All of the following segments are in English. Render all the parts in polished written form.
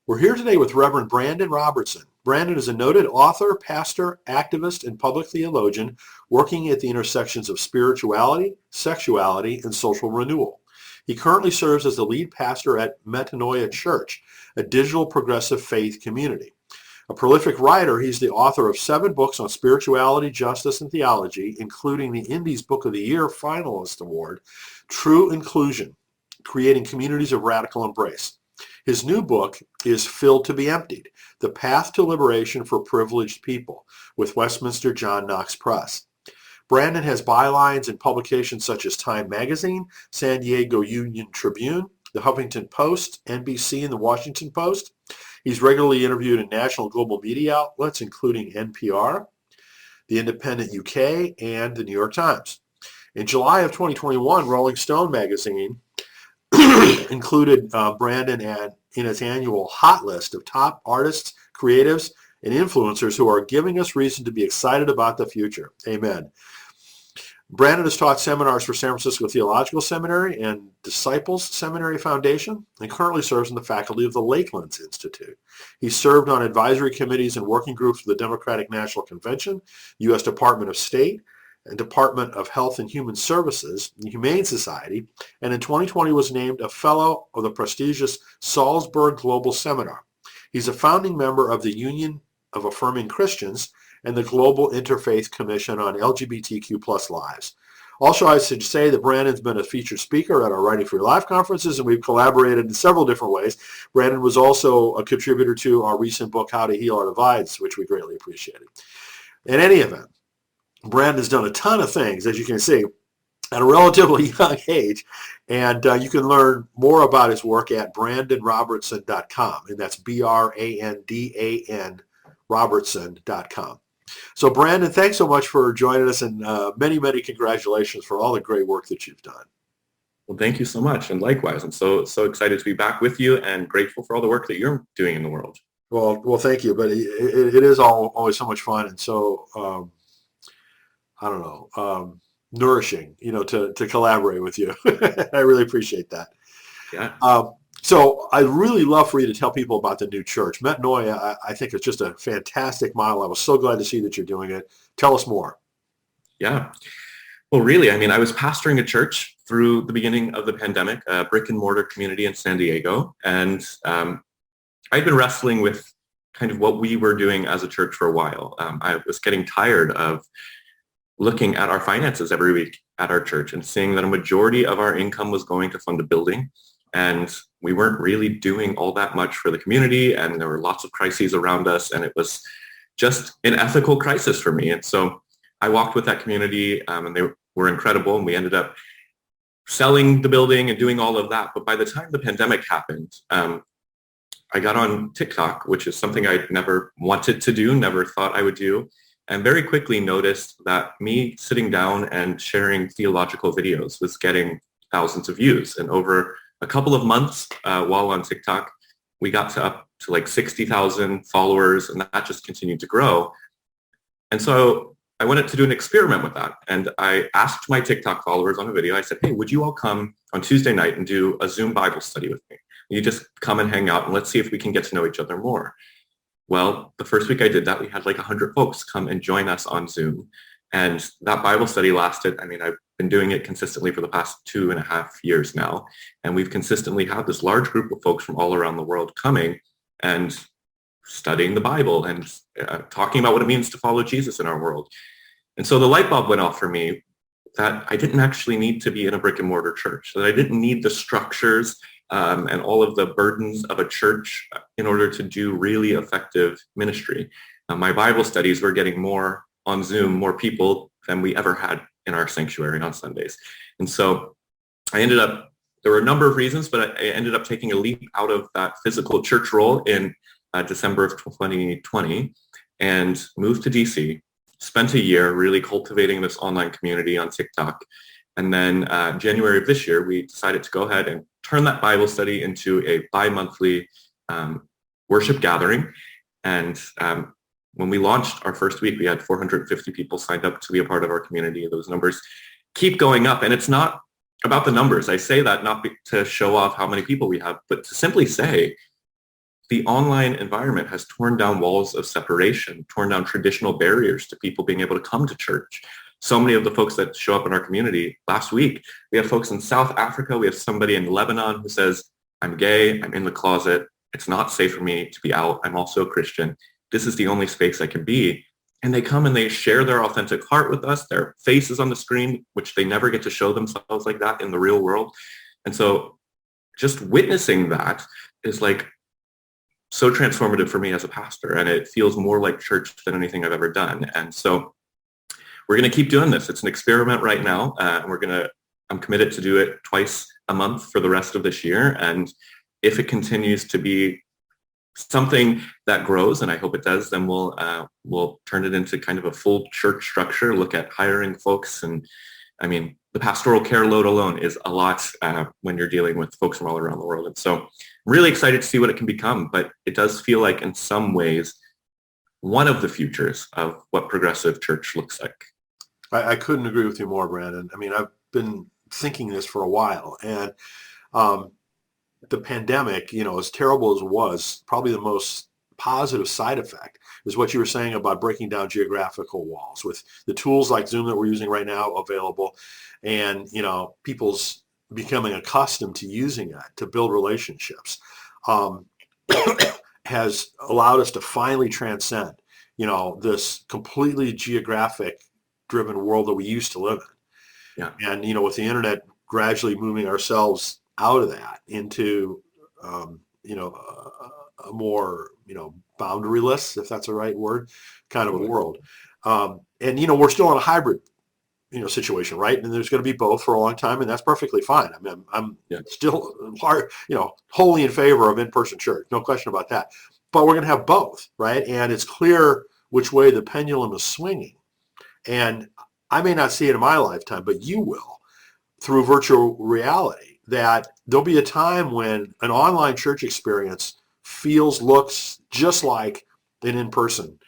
We're here today with Reverend Brandan Robertson. Brandan is a noted author, pastor, activist, and public theologian working at the intersections of spirituality, sexuality, and social renewal. He currently serves as the lead pastor at Metanoia Church, a digital progressive faith community. A prolific writer, he's the author of 7 books on spirituality, justice, and theology, including the Indies Book of the Year finalist award, True Inclusion, Creating Communities of Radical Embrace. His new book is Filled to be Emptied, The Path to Liberation for Privileged People, with Westminster John Knox Press. Brandan has bylines in publications such as Time Magazine, San Diego Union Tribune, the Huffington Post, NBC, and the Washington Post. He's regularly interviewed in national and global media outlets, including NPR, The Independent UK, and the New York Times. In July of 2021, Rolling Stone magazine included Brandan in its annual hot list of top artists, creatives, and influencers who are giving us reason to be excited about the future. Amen. Brandan has taught seminars for San Francisco Theological Seminary and Disciples Seminary Foundation and currently serves in the faculty of the Lakelands Institute. He served on advisory committees and working groups for the Democratic National Convention, U.S. Department of State, and Department of Health and Human Services, the Humane Society, and in 2020 was named a Fellow of the prestigious Salzburg Global Seminar. He's a founding member of the Union of Affirming Christians and the Global Interfaith Commission on LGBTQ+ Lives. Also, I should say that Brandan's been a featured speaker at our Writing for Your Life conferences, and we've collaborated in several different ways. Brandan was also a contributor to our recent book, How to Heal Our Divides, which we greatly appreciated. In any event, Brandan has done a ton of things, as you can see, at a relatively young age, and you can learn more about his work at brandanrobertson.com, and that's BRANDAN Robertson.com. So, Brandan, thanks so much for joining us, and many, many congratulations for all the great work that you've done. Well, thank you so much, and likewise. I'm so excited to be back with you and grateful for all the work that you're doing in the world. Well, thank you, but it is always so much fun and so nourishing, to collaborate with you. I really appreciate that. Yeah. So I'd really love for you to tell people about the new church. Metanoia, I think it's just a fantastic model. I was so glad to see that you're doing it. Tell us more. Yeah. Well, really, I was pastoring a church through the beginning of the pandemic, a brick and mortar community in San Diego. And I'd been wrestling with kind of what we were doing as a church for a while. I was getting tired of looking at our finances every week at our church and seeing that a majority of our income was going to fund a building. And we weren't really doing all that much for the community, and there were lots of crises around us, and it was just an ethical crisis for me. And so I walked with that community, and they were incredible, and we ended up selling the building and doing all of that. But by the time the pandemic happened, I got on TikTok, which is something I'd never wanted to do, never thought I would do, and very quickly noticed that me sitting down and sharing theological videos was getting thousands of views. And over a couple of months while on TikTok, we got up to like 60,000 followers, and that just continued to grow. And so I wanted to do an experiment with that. And I asked my TikTok followers on a video, I said, hey, would you all come on Tuesday night and do a Zoom Bible study with me? You just come and hang out, and let's see if we can get to know each other more. Well, the first week I did that, we had like 100 folks come and join us on Zoom. And that Bible study lasted, I've been doing it consistently for the past 2.5 years now. And we've consistently had this large group of folks from all around the world coming and studying the Bible and talking about what it means to follow Jesus in our world. And so the light bulb went off for me that I didn't actually need to be in a brick and mortar church, that I didn't need the structures and all of the burdens of a church in order to do really effective ministry. My Bible studies were getting more on Zoom, more people than we ever had in our sanctuary on Sundays. And so there were a number of reasons, but I ended up taking a leap out of that physical church role in December of 2020 and moved to DC, spent a year really cultivating this online community on TikTok. And then January of this year, we decided to go ahead and turn that Bible study into a bi-monthly worship gathering. And when we launched our first week, we had 450 people signed up to be a part of our community. Those numbers keep going up. And it's not about the numbers. I say that not to show off how many people we have, but to simply say the online environment has torn down walls of separation, torn down traditional barriers to people being able to come to church. So many of the folks that show up in our community last week, we have folks in South Africa, we have somebody in Lebanon who says, I'm gay, I'm in the closet, it's not safe for me to be out, I'm also a Christian, this is the only space I can be. And they come and they share their authentic heart with us, their faces on the screen, which they never get to show themselves like that in the real world. And so just witnessing that is like so transformative for me as a pastor, and it feels more like church than anything I've ever done. And so we're going to keep doing this. It's an experiment right now, and I'm committed to do it twice a month for the rest of this year. And if it continues to be something that grows, and I hope it does, then we'll turn it into kind of a full church structure, look at hiring folks. And I mean, the pastoral care load alone is a lot when you're dealing with folks from all around the world. And so I'm really excited to see what it can become, but it does feel like in some ways one of the futures of what progressive church looks like. I couldn't agree with you more, Brandon. I mean, I've been thinking this for a while, and the pandemic, as terrible as it was, probably the most positive side effect is what you were saying about breaking down geographical walls with the tools like Zoom that we're using right now available, and people's becoming accustomed to using it to build relationships has allowed us to finally transcend this completely geographic driven world that we used to live in. Yeah. And with the internet gradually moving ourselves out of that into a more boundaryless, if that's the right word, kind of a world. And we're still in a hybrid situation, right? And there's going to be both for a long time, and that's perfectly fine. I mean, I'm still wholly in favor of in-person church, no question about that. But we're going to have both, right? And it's clear which way the pendulum is swinging. And I may not see it in my lifetime, but you will through virtual reality, that there'll be a time when an online church experience looks just like an in-person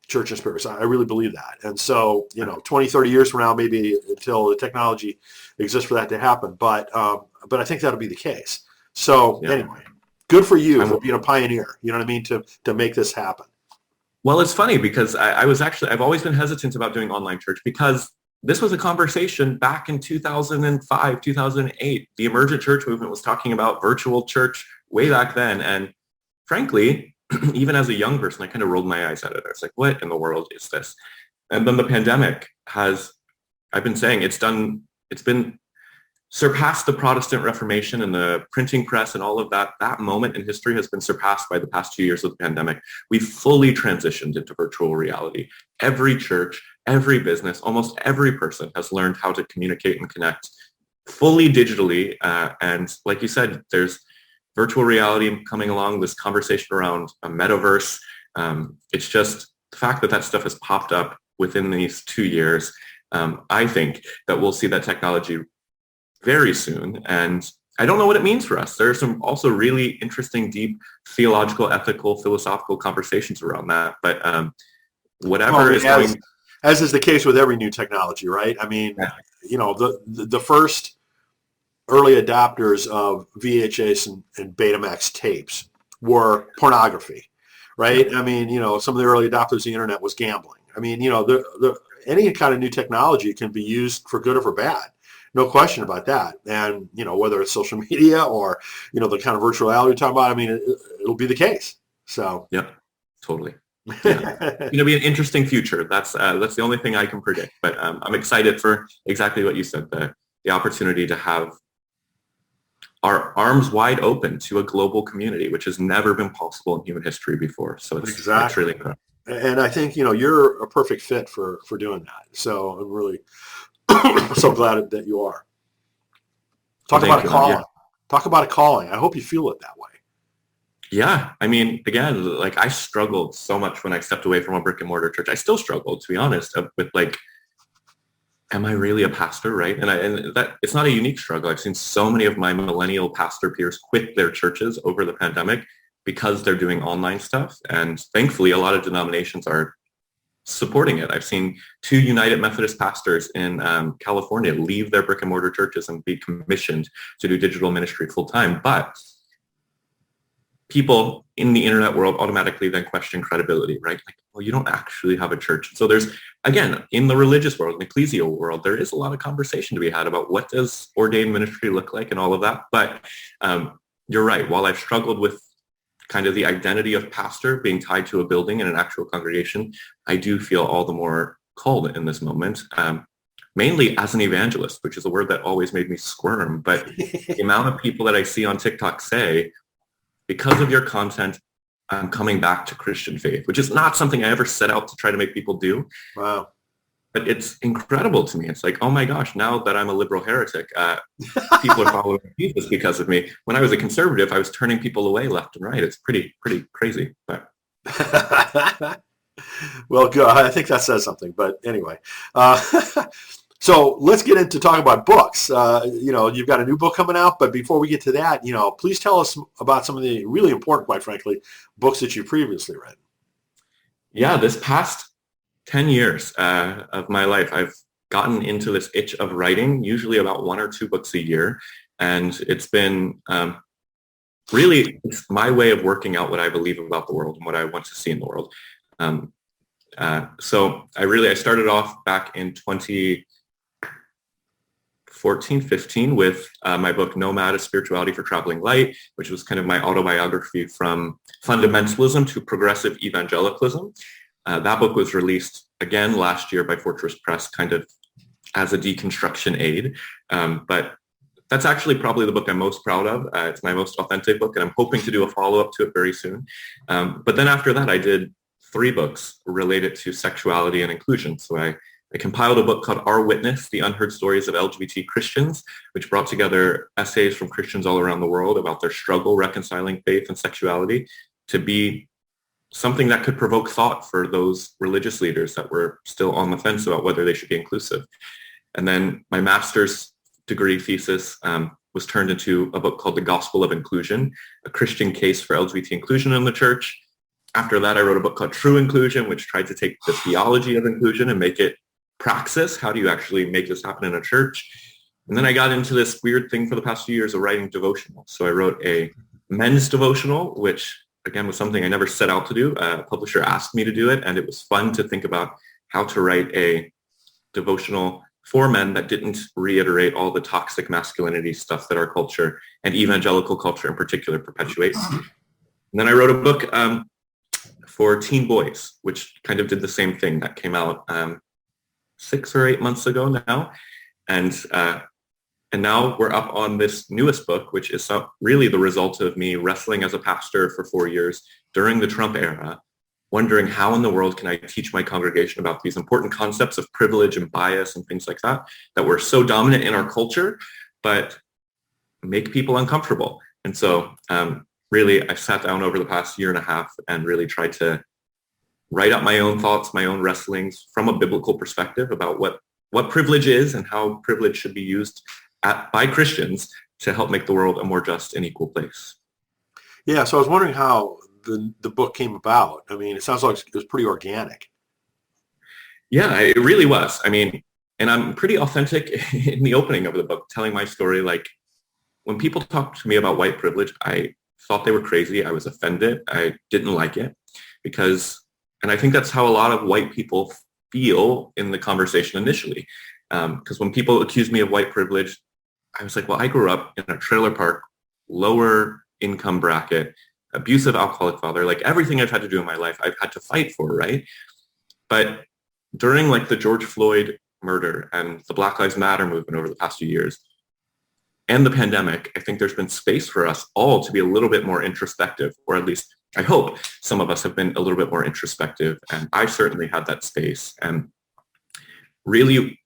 church experience. I really believe that. And so, 20, 30 years from now, maybe until the technology exists for that to happen. But I think that'll be the case. So anyway, good for you for being a pioneer, you know what I mean, to make this happen. Well, it's funny because I've always been hesitant about doing online church because this was a conversation back in 2005, 2008. The emergent church movement was talking about virtual church way back then. And frankly, even as a young person, I kind of rolled my eyes at it. I was like, what in the world is this? And then the pandemic I've been saying, it's been surpassed the Protestant Reformation and the printing press and all of that. That moment in history has been surpassed by the past 2 years of the pandemic. We've fully transitioned into virtual reality. Every church, every business, almost every person has learned how to communicate and connect fully digitally. And like you said, there's virtual reality coming along, this conversation around a metaverse. It's just the fact that stuff has popped up within these 2 years. I think that we'll see that technology very soon. And I don't know what it means for us. There are some also really interesting, deep theological, ethical, philosophical conversations around that. But as is the case with every new technology, right? I mean, the first early adopters of VHS and Betamax tapes were pornography, right? I mean, some of the early adopters of the internet was gambling. I mean, any kind of new technology can be used for good or for bad. No question about that. And, whether it's social media or, the kind of virtual reality you're talking about, I mean, it'll be the case. So. Yep, totally. Yeah. It's going to be an interesting future. That's the only thing I can predict. But I'm excited for exactly what you said, the opportunity to have our arms wide open to a global community, which has never been possible in human history before. So it's really good. And I think, you're a perfect fit for doing that. So I'm really so glad that you are. Talk about a calling. Yeah. Talk about a calling. I hope you feel it that way. Yeah. I mean, again, like I struggled so much when I stepped away from a brick and mortar church. I still struggled, to be honest, with like, am I really a pastor, right? And that it's not a unique struggle. I've seen so many of my millennial pastor peers quit their churches over the pandemic because they're doing online stuff. And thankfully, a lot of denominations are supporting it. I've seen 2 United Methodist pastors in California leave their brick and mortar churches and be commissioned to do digital ministry full time. But people in the internet world automatically then question credibility, right? Like, well, you don't actually have a church. So there's, again, in the religious world, the ecclesial world, there is a lot of conversation to be had about what does ordained ministry look like and all of that. But you're right. While I've struggled with kind of the identity of pastor being tied to a building and an actual congregation, I do feel all the more called in this moment. Mainly as an evangelist, which is a word that always made me squirm. But the amount of people that I see on TikTok say, because of your content, I'm coming back to Christian faith, which is not something I ever set out to try to make people do. Wow. But it's incredible to me. It's like, oh my gosh, now that I'm a liberal heretic, people are following Jesus because of me. When I was a conservative, I was turning people away left and right. It's pretty crazy. But well, good. I think that says something. But anyway, so let's get into talking about books. You've got a new book coming out, but before we get to that, please tell us about some of the really important, quite frankly, books that you previously read. Yeah, this past 10 years of my life, I've gotten into this itch of writing, usually about 1 or 2 books a year. And it's been really, it's my way of working out what I believe about the world and what I want to see in the world. So I started off back in 2014-15 with my book Nomad, A Spirituality for Traveling Light, which was kind of my autobiography from fundamentalism to progressive evangelicalism. That book was released again last year by Fortress Press, kind of as a deconstruction aid. But that's actually probably the book I'm most proud of. It's my most authentic book, and I'm hoping to do a follow-up to it very soon. But then after that, I did 3 books related to sexuality and inclusion. So I compiled a book called Our Witness, The Unheard Stories of LGBT Christians, which brought together essays from Christians all around the world about their struggle reconciling faith and sexuality to be something that could provoke thought for those religious leaders that were still on the fence about whether they should be inclusive. And then my master's degree thesis was turned into a book called The Gospel of Inclusion, a Christian case for LGBT inclusion in the church. After that, I wrote a book called True Inclusion, which tried to take the theology of inclusion and make it praxis. How do you actually make this happen in a church? And then I got into this weird thing for the past few years of writing devotionals. So I wrote a men's devotional, which again was something I never set out to do. A publisher asked me to do it, and it was fun to think about how to write a devotional for men that didn't reiterate all the toxic masculinity stuff that our culture and evangelical culture in particular perpetuates. And then I wrote a book for teen boys, which kind of did the same thing. That came out 6 or 8 months ago now. And now we're up on this newest book, which is really the result of me wrestling as a pastor for 4 years during the Trump era, wondering how in the world can I teach my congregation about these important concepts of privilege and bias and things like that were so dominant in our culture, but make people uncomfortable. And so really, I sat down over the past year and a half and really tried to write up my own thoughts, my own wrestlings from a biblical perspective about what privilege is and how privilege should be used by Christians to help make the world a more just and equal place. Yeah, so I was wondering how the book came about. I mean, it sounds like it was pretty organic. Yeah, it really was. I mean, and I'm pretty authentic in the opening of the book, telling my story. Like, when people talk to me about white privilege, I thought they were crazy. I was offended. I didn't like it and I think that's how a lot of white people feel in the conversation initially. Because when people accuse me of white privilege, I was like, well, I grew up in a trailer park, lower income bracket, abusive alcoholic father, like everything I've had to do in my life, I've had to fight for, right? But during like the George Floyd murder and the Black Lives Matter movement over the past few years and the pandemic, I think there's been space for us all to be a little bit more introspective, or at least I hope some of us have been a little bit more introspective. And I certainly had that space and really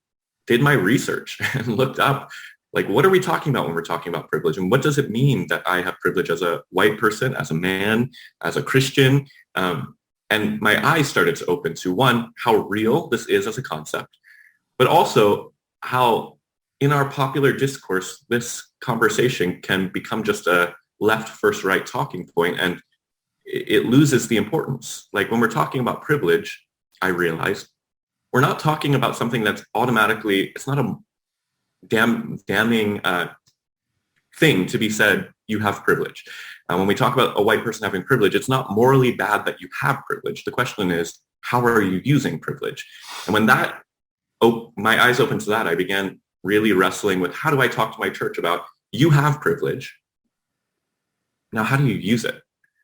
did my research and looked up, like, what are we talking about when we're talking about privilege? And what does it mean that I have privilege as a white person, as a man, as a Christian? And my eyes started to open to, one, how real this is as a concept, but also how in our popular discourse, this conversation can become just a left versus right talking point, and it loses the importance. Like, when we're talking about privilege, I realized we're not talking about something that's automatically, it's not a damning thing to be said, you have privilege. When we talk about a white person having privilege, it's not morally bad that you have privilege. The question is, how are you using privilege? And when my eyes opened to that, I began really wrestling with, how do I talk to my church about, you have privilege. Now, how do you use it?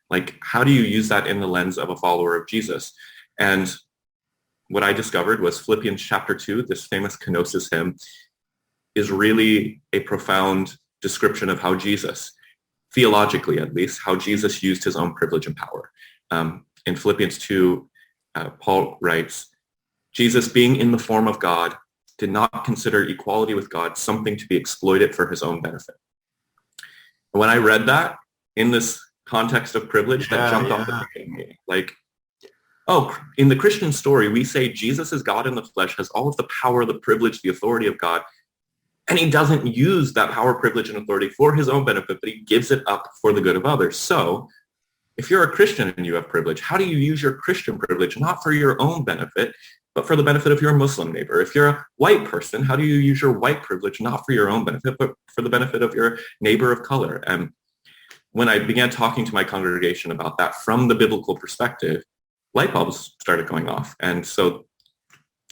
Like, how do you use that in the lens of a follower of Jesus? And what I discovered was Philippians chapter 2, this famous kenosis hymn, is really a profound description of how Jesus, theologically at least, how Jesus used his own privilege and power. In Philippians 2, Paul writes, Jesus, being in the form of God, did not consider equality with God something to be exploited for his own benefit. And when I read that in this context of privilege, that jumped off the page at me. Like, oh, in the Christian story, we say Jesus is God in the flesh, has all of the power, the privilege, the authority of God, and he doesn't use that power, privilege, and authority for his own benefit, but he gives it up for the good of others. So if you're a Christian and you have privilege, how do you use your Christian privilege, not for your own benefit, but for the benefit of your Muslim neighbor? If you're a white person, how do you use your white privilege, not for your own benefit, but for the benefit of your neighbor of color? And when I began talking to my congregation about that from the biblical perspective, light bulbs started going off. And so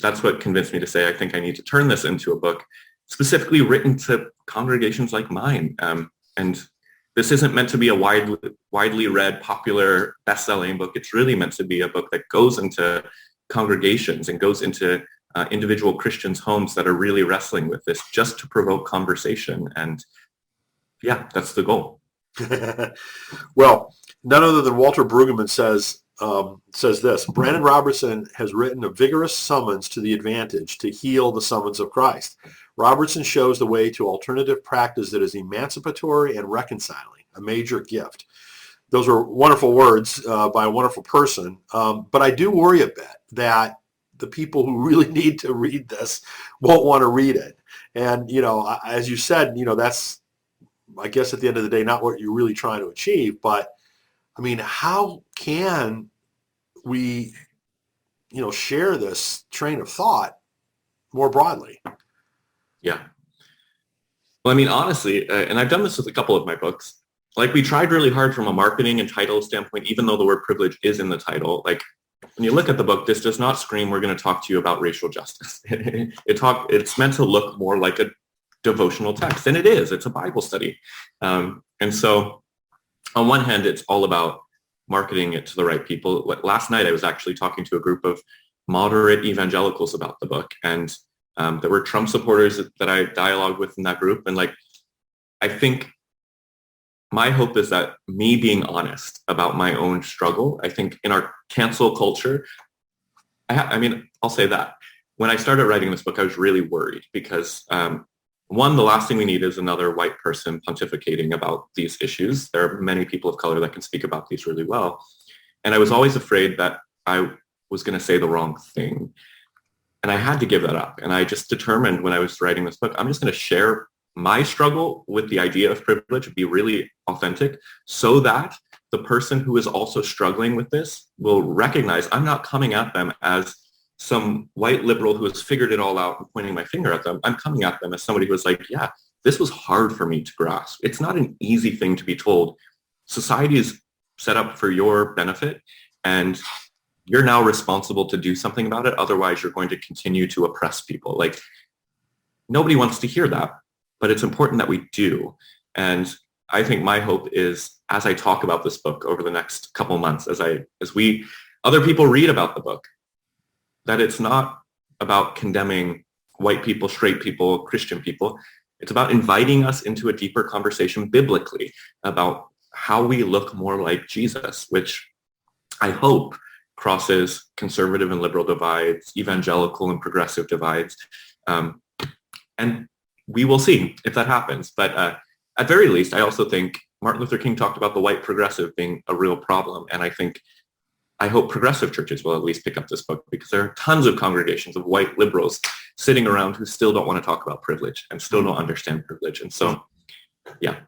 that's what convinced me to say, I think I need to turn this into a book specifically written to congregations like mine. And this isn't meant to be a widely read, popular, best-selling book. It's really meant to be a book that goes into congregations and goes into individual Christians' homes that are really wrestling with this, just to provoke conversation. And yeah, that's the goal. Well, none other than Walter Brueggemann says this: Brandan Robertson has written a vigorous summons to the advantage to heal the summons of Christ. Robertson shows the way to alternative practice that is emancipatory and reconciling, a major gift. Those are wonderful words by a wonderful person, but I do worry a bit that the people who really need to read this won't want to read it. And, as you said, that's, I guess at the end of the day, not what you're really trying to achieve. But, I mean, how can we, share this train of thought more broadly? Yeah. Well, I mean, honestly, and I've done this with a couple of my books, like we tried really hard from a marketing and title standpoint, even though the word privilege is in the title. Like when you look at the book, this does not scream, we're going to talk to you about racial justice. It's meant to look more like a devotional text, and it is. It's a Bible study. And so on one hand, it's all about marketing it to the right people. Last night, I was actually talking to a group of moderate evangelicals about the book, and there were Trump supporters that I dialogued with in that group. And I think my hope is that me being honest about my own struggle, I think in our cancel culture, I'll say that. When I started writing this book, I was really worried because one, the last thing we need is another white person pontificating about these issues. There are many people of color that can speak about these really well. And I was always afraid that I was going to say the wrong thing. And I had to give that up. And I just determined when I was writing this book, I'm just going to share my struggle with the idea of privilege, be really authentic, so that the person who is also struggling with this will recognize I'm not coming at them as some white liberal who has figured it all out and pointing my finger at them. I'm coming at them as somebody who is like, yeah, this was hard for me to grasp. It's not an easy thing to be told. Society is set up for your benefit, and you're now responsible to do something about it. Otherwise, you're going to continue to oppress people. Nobody wants to hear that, but it's important that we do. And I think my hope is, as I talk about this book over the next couple of months, as other people read about the book, that it's not about condemning white people, straight people, Christian people. It's about inviting us into a deeper conversation biblically about how we look more like Jesus, which I hope crosses conservative and liberal divides, evangelical and progressive divides. And we will see if that happens. But at very least, I also think Martin Luther King talked about the white progressive being a real problem. And I hope progressive churches will at least pick up this book, because there are tons of congregations of white liberals sitting around who still don't want to talk about privilege and still don't understand privilege. And so, yeah.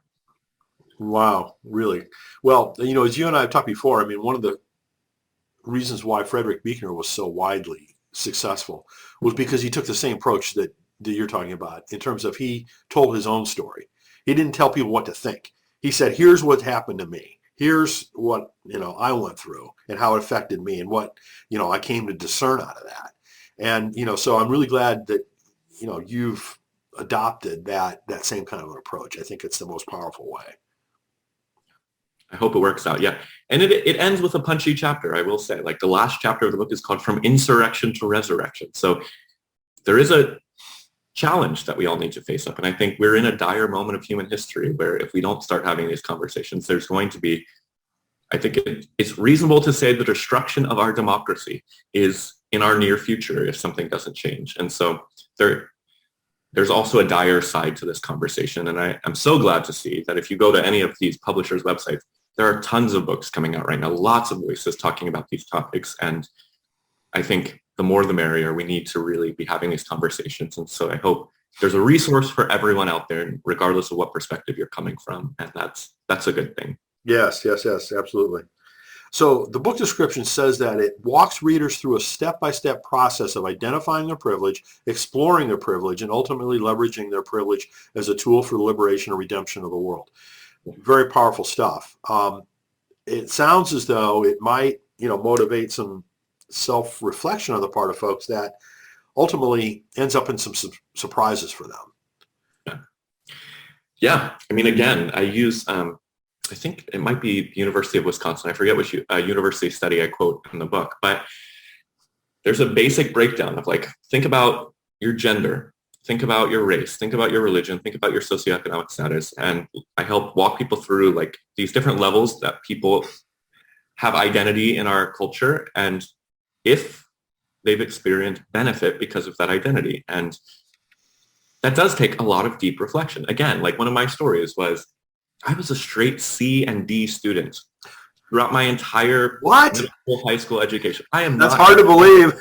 Wow, really? Well, as you and I have talked before, one of the reasons why Frederick Buechner was so widely successful was because he took the same approach that you're talking about, in terms of he told his own story. He didn't tell people what to think. He said, here's what happened to me. here's what, I went through and how it affected me and what, I came to discern out of that. And, so I'm really glad that, you've adopted that same kind of an approach. I think it's the most powerful way. I hope it works out. Yeah. And it ends with a punchy chapter, I will say. Like the last chapter of the book is called From Insurrection to Resurrection. So there is a challenge that we all need to face up. And I think we're in a dire moment of human history where if we don't start having these conversations, there's going to be, I think it's reasonable to say the destruction of our democracy is in our near future if something doesn't change. And so there's also a dire side to this conversation. And I'm so glad to see that if you go to any of these publishers' websites, there are tons of books coming out right now, lots of voices talking about these topics. And I think the more the merrier. We need to really be having these conversations. And so I hope there's a resource for everyone out there, regardless of what perspective you're coming from. And that's a good thing. Yes, absolutely. So the book description says that it walks readers through a step-by-step process of identifying their privilege, exploring their privilege, and ultimately leveraging their privilege as a tool for the liberation and redemption of the world. Very powerful stuff. It sounds as though it might, motivate some self-reflection on the part of folks that ultimately ends up in some surprises for them. Yeah. I mean, again, I use, I think it might be University of Wisconsin. I forget which university study I quote in the book, but there's a basic breakdown of like, think about your gender, think about your race, think about your religion, think about your socioeconomic status. And I help walk people through like these different levels that people have identity in our culture. And if they've experienced benefit because of that identity. And that does take a lot of deep reflection. Again, like one of my stories was I was a straight C and D student throughout my entire middle school, high school education. That's hard to believe.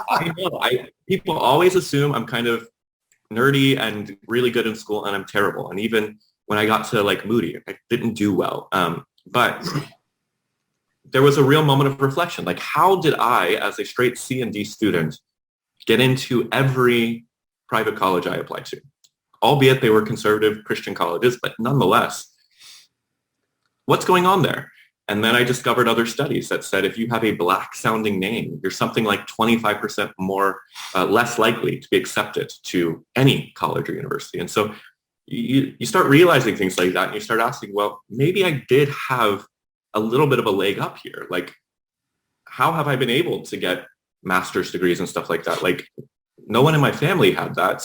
I know. People always assume I'm kind of nerdy and really good in school and I'm terrible. And even when I got to like Moody, I didn't do well. But there was a real moment of reflection. Like, how did I, as a straight C and D student, get into every private college I applied to? Albeit they were conservative Christian colleges, but nonetheless, what's going on there? And then I discovered other studies that said if you have a black sounding name, you're something like 25% more less likely to be accepted to any college or university. And so you start realizing things like that and you start asking, well, maybe I did have a little bit of a leg up here. Like, how have I been able to get master's degrees and stuff like that? Like, no one in my family had that.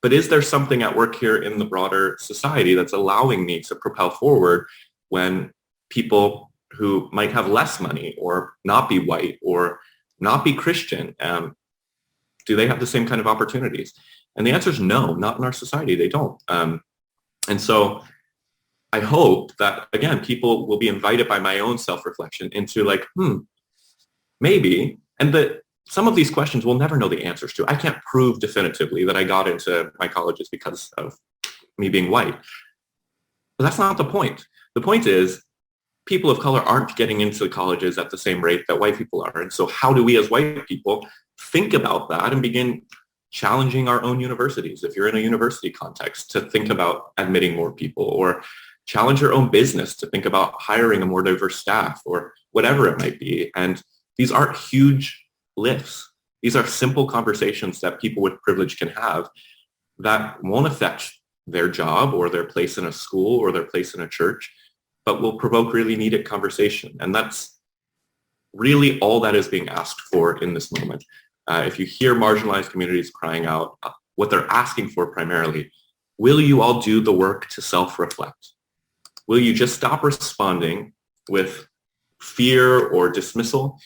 But is there something at work here in the broader society that's allowing me to propel forward when people who might have less money or not be white or not be Christian, do they have the same kind of opportunities? And the answer is no, not in our society. They don't. And so I hope that, again, people will be invited by my own self-reflection into like, maybe, and that some of these questions we'll never know the answers to. I can't prove definitively that I got into my colleges because of me being white. But that's not the point. The point is people of color aren't getting into colleges at the same rate that white people are. And so how do we as white people think about that and begin challenging our own universities? If you're in a university context, to think about admitting more people, or challenge your own business to think about hiring a more diverse staff, or whatever it might be. And these aren't huge lifts. These are simple conversations that people with privilege can have that won't affect their job or their place in a school or their place in a church, but will provoke really needed conversation. And that's really all that is being asked for in this moment. If you hear marginalized communities crying out, what they're asking for primarily, will you all do the work to self-reflect? Will you just stop responding with fear or dismissal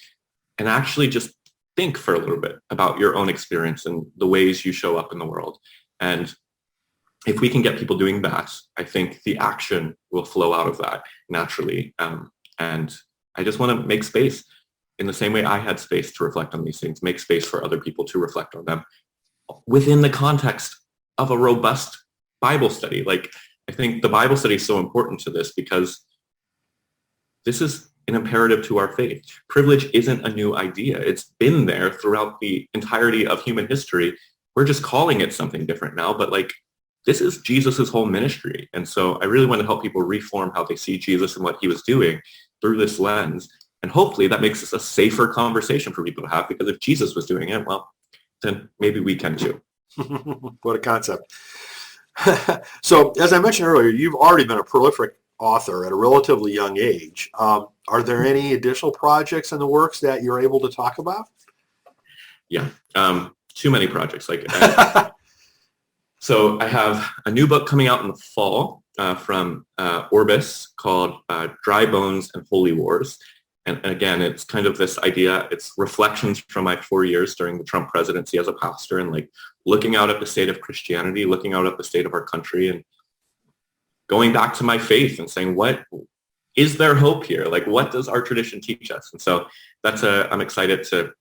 and actually just think for a little bit about your own experience and the ways you show up in the world? And if we can get people doing that, I think the action will flow out of that naturally. And I just want to make space in the same way I had space to reflect on these things, make space for other people to reflect on them within the context of a robust Bible study. Like, I think the Bible study is so important to this because this is an imperative to our faith. Privilege isn't a new idea. It's been there throughout the entirety of human history. We're just calling it something different now, but like this is Jesus's whole ministry. And so I really want to help people reform how they see Jesus and what he was doing through this lens. And hopefully that makes this a safer conversation for people to have, because if Jesus was doing it, well, then maybe we can too. What a concept. So as I mentioned earlier, you've already been a prolific author at a relatively young age. Are there any additional projects in the works that you're able to talk about? Yeah, too many projects. So I have a new book coming out in the fall from Orbis called Dry Bones and Holy Wars. And again, it's kind of this idea, it's reflections from my 4 years during the Trump presidency as a pastor, and like looking out at the state of Christianity, looking out at the state of our country, and going back to my faith and saying, what is there hope here? Like, what does our tradition teach us? And so I'm excited to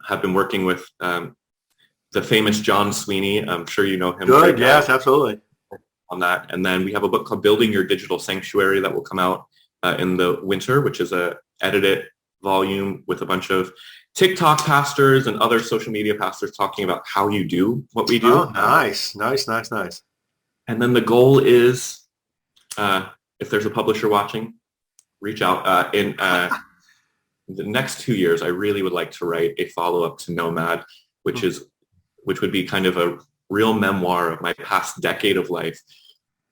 have been working with the famous John Sweeney. I'm sure you know him. Good, yes, absolutely. On that. And then we have a book called Building Your Digital Sanctuary that will come out in the winter, which is a edited volume with a bunch of TikTok pastors and other social media pastors talking about how you do what we do. Oh, nice. And then the goal is, if there's a publisher watching, reach out. In the next 2 years, I really would like to write a follow-up to Nomad, which would be kind of a real memoir of my past decade of life,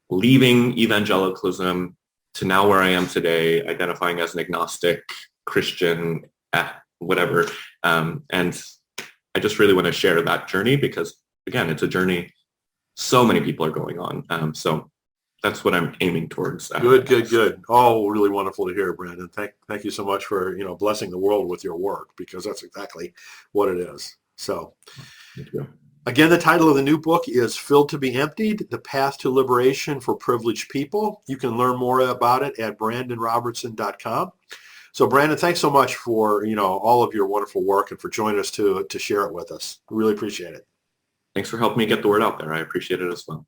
leaving evangelicalism to now where I am today, identifying as an agnostic Christian, whatever. And I just really want to share that journey because, again, it's a journey so many people are going on. So that's what I'm aiming towards. Good. Oh, really wonderful to hear, Brandon. Thank you so much for blessing the world with your work, because that's exactly what it is. So, thank you. Again, the title of the new book is Filled to be Emptied, The Path to Liberation for Privileged People. You can learn more about it at brandanrobertson.com. So, Brandon, thanks so much for all of your wonderful work and for joining us to share it with us. We really appreciate it. Thanks for helping me get the word out there. I appreciate it as well.